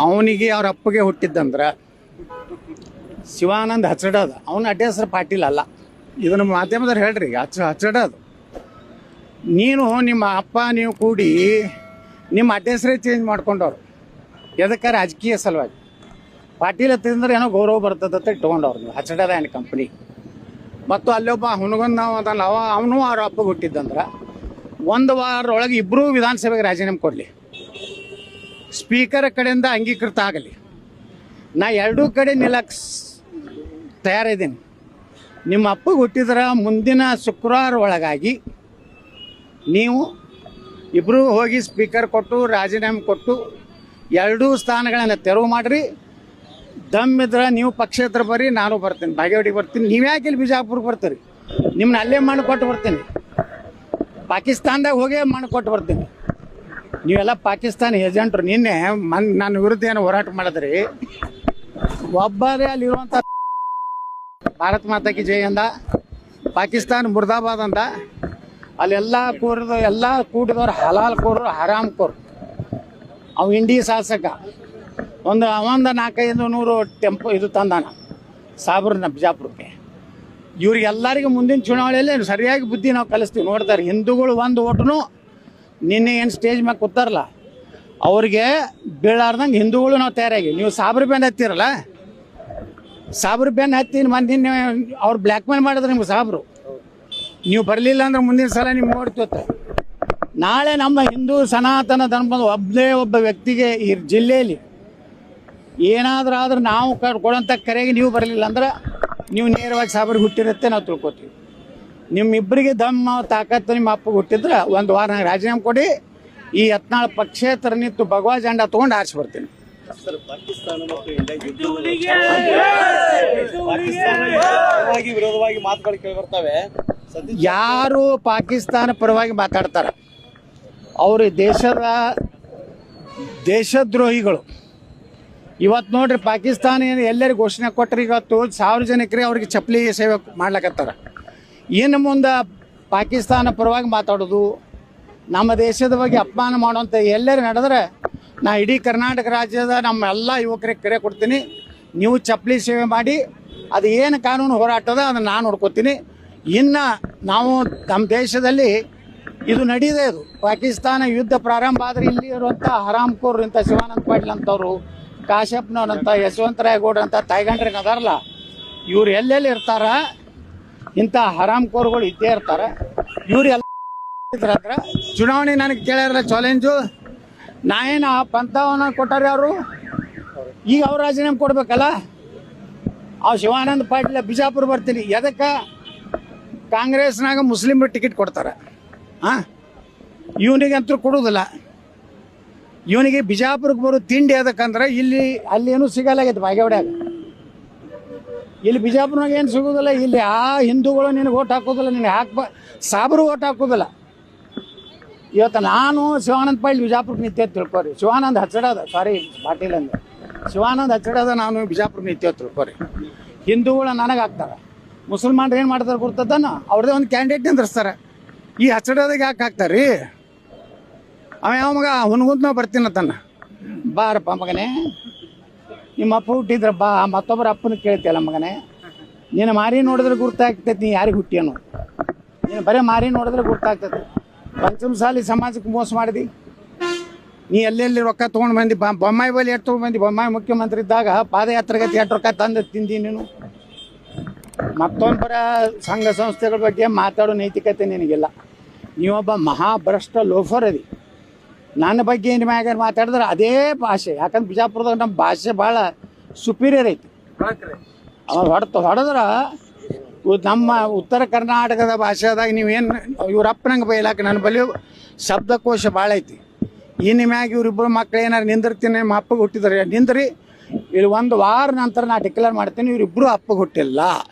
ಅವನಿಗೆ ಅವ್ರ ಅಪ್ಪಗೆ ಹುಟ್ಟಿದ್ದಂದ್ರೆ ಶಿವಾನಂದ್ ಹಚ್ಚಡದ ಅವನ ಅಡ್ಡ ಹೆಸರು ಪಾಟೀಲ್ ಅಲ್ಲ. ಇದನ್ನು ಮಾಧ್ಯಮದವ್ರು ಹೇಳ್ರಿ, ಹಚ್ಚಡದು. ನೀನು ನಿಮ್ಮ ಅಪ್ಪ ನೀವು ಕೂಡಿ ನಿಮ್ಮ ಅಡ್ಡ ಹೆಸರೇ ಚೇಂಜ್ ಮಾಡ್ಕೊಂಡವ್ರು. ಎದಕ್ಕೆ? ರಾಜಕೀಯ ಸಲುವಾಗಿ. ಪಾಟೀಲ್ ಹತ್ತಿದ್ರೆ ಏನೋ ಗೌರವ ಬರ್ತದಂತ ಇಟ್ಕೊಂಡವ್ರು ನೀವು ಹಚ್ಚಡದ ಏನು ಕಂಪ್ನಿ. ಮತ್ತು ಅಲ್ಲೊಬ್ಬ ಹುನಗೊಂದು ನಾವು ಅದಲ್ಲ, ಅವನು ಅವ್ರ ಅಪ್ಪಗೆ ಹುಟ್ಟಿದ್ದಂದ್ರೆ 1 ವಾರದೊಳಗೆ ಇಬ್ಬರೂ ವಿಧಾನಸಭೆಗೆ ರಾಜೀನಾಮೆ ಕೊಡಲಿ, ಸ್ಪೀಕರ್ ಕಡೆಯಿಂದ ಅಂಗೀಕೃತ ಆಗಲಿ. ನಾ ಎರಡೂ ಕಡೆ ನಿಲ್ಲಕ್ಕೆ ತಯಾರಿದ್ದೀನಿ. ನಿಮ್ಮ ಅಪ್ಪಗೆ ಹುಟ್ಟಿದ್ರೆ ಮುಂದಿನ ಶುಕ್ರವಾರ ಒಳಗಾಗಿ ನೀವು ಇಬ್ಬರೂ ಹೋಗಿ ಸ್ಪೀಕರ್ ಕೊಟ್ಟು ರಾಜೀನಾಮೆ ಕೊಟ್ಟು 2 ಸ್ಥಾನಗಳನ್ನು ತೆರವು ಮಾಡಿರಿ. ದಮ್ಮಿದ್ರೆ ನೀವು ಪಕ್ಷೇತರ ಬರ್ರಿ, ನಾನು ಬರ್ತೀನಿ, ಬಾಗೇವಾಡಿಗೆ ಬರ್ತೀನಿ. ನೀವ್ಯಾಕೆ ಇಲ್ಲಿ ಬಿಜಾಪುರಕ್ಕೆ ಬರ್ತೀರಿ? ನಿಮ್ಮನ್ನ ಅಲ್ಲೇ ಮಾಡಿಕೊಟ್ಟು ಬರ್ತೀನಿ. ಪಾಕಿಸ್ತಾನದಾಗ ಹೋಗೇ ಮಾಡಿಕೊಟ್ಟು ಬರ್ತೀನಿ. ನೀವೆಲ್ಲ ಪಾಕಿಸ್ತಾನ ಏಜೆಂಟ್ರು. ನಿನ್ನೆ ನನ್ನ ವಿರುದ್ಧ ಏನು ಹೋರಾಟ ಮಾಡಿದ್ರಿ? ಒಬ್ಬರೇ ಅಲ್ಲಿರುವಂಥ ಭಾರತ್ ಮಾತಾ ಕಿ ಜೈ ಅಂದ, ಪಾಕಿಸ್ತಾನ ಮುರ್ದಾಬಾದ್ ಅಂದ. ಅಲ್ಲೆಲ್ಲ ಕೂಡಿದವ್ರು ಹಲಾಲ್ ಕೋರು, ಹರಾಮ್ ಕೋರು. ಅವು ಇಂಡಿ ಶಾಸಕ ಒಂದು 400-500 ಟೆಂಪೋ ಇದು ತಂದಾನ ಸಾಬ್ರನ್ನ ಬಿಜಾಪುರಕ್ಕೆ. ಇವ್ರಿಗೆಲ್ಲರಿಗೂ ಮುಂದಿನ ಚುನಾವಣೆಯಲ್ಲಿ ಸರಿಯಾಗಿ ಬುದ್ಧಿ ನಾವು ಕಲಿಸ್ತೀವಿ. ನೋಡ್ತಾರೆ, ಹಿಂದೂಗಳು 1 ಓಟನು ನಿನ್ನೆ ಏನು ಸ್ಟೇಜ್ ಮ್ಯಾಗೆ ಕೂತಾರಲ್ಲ ಅವ್ರಿಗೆ ಬೀಳಾರ್ದಂಗೆ ಹಿಂದೂಗಳು ನಾವು ತಯಾರಾಗಿ. ನೀವು ಸಾಬ್ರ ಬೆನ್ನು ಹತ್ತಿರಲ್ಲ, ಸಾಬ್ರ ಬೆನ್ನು ಹತ್ತಿ ನಿನ್ನೆ ಅವ್ರು ಬ್ಲ್ಯಾಕ್ ಮೇಲ್ ಮಾಡಿದ್ರೆ ನಿಮ್ಗೆ ಸಾಬ್ರು. ನೀವು ಬರಲಿಲ್ಲ ಅಂದ್ರೆ ಮುಂದಿನ ಸಲ ನಿಮ್ಗೆ ನೋಡ್ತೀವತ್ತೆ. ನಾಳೆ ನಮ್ಮ ಹಿಂದೂ ಸನಾತನ ಧರ್ಮದ ಒಬ್ಬ ವ್ಯಕ್ತಿಗೆ ಈ ಜಿಲ್ಲೆಯಲ್ಲಿ ಏನಾದರೂ ಆದ್ರೆ ನಾವು ಕೊಡೋಂಥ ಕರೆಗೆ ನೀವು ಬರಲಿಲ್ಲ ಅಂದ್ರೆ ನೀವು ನೇರವಾಗಿ ಸಾಬ್ರಿಗೆ ಹುಟ್ಟಿರುತ್ತೆ ನಾವು ತಿಳ್ಕೊತೀವಿ. ನಿಮ್ಮಿಬ್ಬರಿಗೆ ದಮ್ಮ ತಾಕತ್ತು ನಿಮ್ಮ ಅಪ್ಪಗೆ ಹುಟ್ಟಿದ್ರೆ 1 ವಾರ ರಾಜೀನಾಮೆ ಕೊಡಿ. ಈ 14 ಪಕ್ಷೇತರ ನಿಂತು ಭಗವಾ ಜೆಂಡಾ ತೊಗೊಂಡು ಆರಿಸಿ ಬರ್ತೀನಿ. ವಿರೋಧವಾಗಿ ಮಾತುಗಳು ಕೇಳಿ ಬರ್ತವೆ. ಯಾರು ಪಾಕಿಸ್ತಾನ ಪರವಾಗಿ ಮಾತಾಡ್ತಾರೆ ಅವರು ದೇಶದ್ರೋಹಿಗಳು. ಇವತ್ತು ನೋಡ್ರಿ, ಪಾಕಿಸ್ತಾನ ಎಲ್ಲರಿಗೂ ಘೋಷಣೆ ಕೊಟ್ಟರೆ ಇವತ್ತು ಸಾರ್ವಜನಿಕರಿಗೆ ಅವ್ರಿಗೆ ಚಪ್ಪಲಿ ಸೇವೆ ಮಾಡ್ಲಕತ್ತಾರ. ಇನ್ನು ಮುಂದೆ ಪಾಕಿಸ್ತಾನ ಪರವಾಗಿ ಮಾತಾಡೋದು, ನಮ್ಮ ದೇಶದ ಬಗ್ಗೆ ಅಪಮಾನ ಮಾಡುವಂಥ ಎಲ್ಲರೂ ನಡೆದ್ರೆ ನಾ ಇಡೀ ಕರ್ನಾಟಕ ರಾಜ್ಯದ ನಮ್ಮ ಎಲ್ಲ ಯುವಕರಿಗೆ ಕರೆ ಕೊಡ್ತೀನಿ. ನೀವು ಚಪ್ಪಲಿ ಸೇವೆ ಮಾಡಿ, ಅದು ಏನು ಕಾನೂನು ಹೋರಾಟದ ಅದನ್ನು ನಾನು ನೋಡ್ಕೊತೀನಿ. ಇನ್ನು ನಾವು ನಮ್ಮ ದೇಶದಲ್ಲಿ ಇದು ನಡೀದೆ. ಇದು ಪಾಕಿಸ್ತಾನ ಯುದ್ಧ ಪ್ರಾರಂಭ ಆದರೆ ಇಲ್ಲಿ ಇರುವಂಥ ಹರಾಮ್ಕೋರ್ ಇಂಥ ಶಿವಾನಂದ ಪಾಟೀಲ್ ಅಂತವರು, ಕಾಶ್ಯಪ್ನವರಂಥ, ಯಶವಂತರಾಯ ಗೌಡ್ರ ಅಂತ ತಾಯ್ಗಂಡ್ರಿಗೆ ಅದಾರಲ್ಲ, ಇವ್ರು ಎಲ್ಲೆಲ್ಲಿ ಇರ್ತಾರ ಇಂಥ ಹರಾಮ್ಕೋರ್ಗಳು ಇದ್ದೇ ಇರ್ತಾರೆ. ಇವ್ರು ಎಲ್ಲ ಚುನಾವಣೆ ನನಗೆ ಕೇಳ್ಯಾರ ಚಾಲೆಂಜು. ನಾ ಏನು ಪಂಥವನ್ನ ಕೊಟ್ಟಾರೆ ಅವರು, ಈಗ ಅವ್ರು ರಾಜೀನಾಮೆ ಕೊಡ್ಬೇಕಲ್ಲ. ಶಿವಾನಂದ ಪಾಟೀಲ್ ಬಿಜಾಪುರ ಬರ್ತೀನಿ. ಎದಕ್ಕೆ? ಕಾಂಗ್ರೆಸ್ನಾಗ ಮುಸ್ಲಿಮ್ರು ಟಿಕೆಟ್ ಕೊಡ್ತಾರೆ. ಇವನಿಗಂತೂ ಕೊಡೋದಿಲ್ಲ. ಇವನಿಗೆ ಬಿಜಾಪುರಕ್ಕೆ ಬರೋ ತಿಂಡಿ ಅದಕ್ಕಂದ್ರೆ ಅಲ್ಲಿ ಏನೂ ಸಿಗಲ್ಲಾಗೈತೆ ಬಾಗೇವಾಡ್ಯಾಗ. ಇಲ್ಲಿ ಬಿಜಾಪುರನಾಗ ಏನು ಸಿಗೋದಿಲ್ಲ. ಇಲ್ಲಿ ಹಿಂದೂಗಳು ನಿನಗೆ ಓಟ್ ಹಾಕೋದಿಲ್ಲ, ನಿನಗೆ ಸಾಬ್ರು ಓಟ್ ಹಾಕೋದಿಲ್ಲ. ಇವತ್ತು ನಾನು ಶಿವಾನಂದ ಪಾಟೀಲ್ ಬಿಜಾಪುರಕ್ಕೆ ನಿತ್ಯ ತಿಳ್ಕೊರಿ. ಶಿವಾನಂದ್ ಹಚ್ಚಡದ, ಸಾರಿ ಪಾಟೀಲ್ ಅಂದ್ರೆ ಶಿವಾನಂದ್ ಹಚ್ಚಡದ, ನಾನು ಬಿಜಾಪುರಕ್ಕೆ ನಿತ್ಯ ತಿಳ್ಕೊರಿ. ಹಿಂದೂಗಳು ನನಗೆ ಹಾಕ್ತಾರೆ, ಮುಸಲ್ಮಾನ್ರು ಏನು ಮಾಡ್ತಾರೆ ಗೊತ್ತದನ, ಅವ್ರದ್ದೇ ಒಂದು ಕ್ಯಾಂಡಿಡೇಟ್ ನಿಂದ್ರಿಸ್ತಾರೆ. ಈ ಹಚ್ಚಡದಾಗ ಯಾಕೆ ಹಾಕ್ತಾರೆ ರೀ? ಅವ ಯಾವ ಮಗ ಹುನ್ಗುಂತ ನಾವು ಬರ್ತೀನತ್ತನ್ನ. ಬಾರಪ್ಪ ಮಗನೇ, ನಿಮ್ಮ ಅಪ್ಪ ಹುಟ್ಟಿದ್ರ ಬಾ, ಮತ್ತೊಬ್ಬರ ಅಪ್ಪನ ಕೇಳ್ತಿಯಲ್ಲ ಮಗನೇ. ನೀನು ಮಾರಿ ನೋಡಿದ್ರೆ ಗುರ್ತಾಗ್ತೈತಿ ನೀ ಯಾರಿಗೆ ಹುಟ್ಟಿಯನು. ನೀನು ಬರೀ ಮಾರಿ ನೋಡಿದ್ರೆ ಗುರ್ತಾಗ್ತೈತಿ. ಪಂಚಮಸಾಲಿ ಸಮಾಜಕ್ಕೆ ಮೋಸ ಮಾಡಿದಿ ನೀ. ಎಲ್ಲೆಲ್ಲಿ ರೊಕ್ಕ ತೊಗೊಂಡು ಬಂದು ಬೊಮ್ಮಾಯಿ ಬಳಿ ಎಷ್ಟು ತೊಗೊಂಡು ಬಂದು. ಬೊಮ್ಮಾಯಿ ಮುಖ್ಯಮಂತ್ರಿ ಇದ್ದಾಗ ಪಾದಯಾತ್ರೆಗತಿ 8 ರೊಕ್ಕ ತಂದು ತಿಂದಿ ನೀನು. ಮತ್ತೊಬ್ಬರ ಸಂಘ ಸಂಸ್ಥೆಗಳ ಬಗ್ಗೆ ಮಾತಾಡೋ ನೈತಿಕತೆ ನಿನಗಿಲ್ಲ. ನೀವೊಬ್ಬ ಮಹಾಭ್ರಷ್ಟ ಲೋಫರ್ ಅದಿ. ನನ್ನ ಬಗ್ಗೆ ಏನು ಮ್ಯಾಗ ಮಾತಾಡಿದ್ರೆ ಅದೇ ಭಾಷೆ. ಯಾಕಂದ್ರೆ ಬಿಜಾಪುರದಾಗ ನಮ್ಮ ಭಾಷೆ ಭಾಳ ಸುಪೀರಿಯರ್ ಐತಿ. ಹೊಡೆದ್ರೆ ನಮ್ಮ ಉತ್ತರ ಕರ್ನಾಟಕದ ಭಾಷೆದಾಗ ನೀವೇನು ಇವ್ರಪ್ಪನಂಗೆ ಬೈಲಾಕ ನನ್ನ ಬಳಿ ಶಬ್ದಕೋಶ ಭಾಳ ಐತಿ. ಇನ್ನು ಮ್ಯಾಗ ಇವರಿಬ್ಬರು ಮಕ್ಳು ಏನಾರು ನಿಂದಿರ್ತೀನಿ, ನಿಮ್ಮ ಅಪ್ಪಗೆ ಹುಟ್ಟಿದ್ರೆ ನಿಂದ್ರಿ. ಇಲ್ಲಿ 1 ವಾರ ನಂತರ ನಾ ಡಿಕ್ಲೇರ್ ಮಾಡ್ತೀನಿ, ಇವರಿಬ್ಬರು ಅಪ್ಪಗೆ ಹುಟ್ಟಿಲ್ಲ.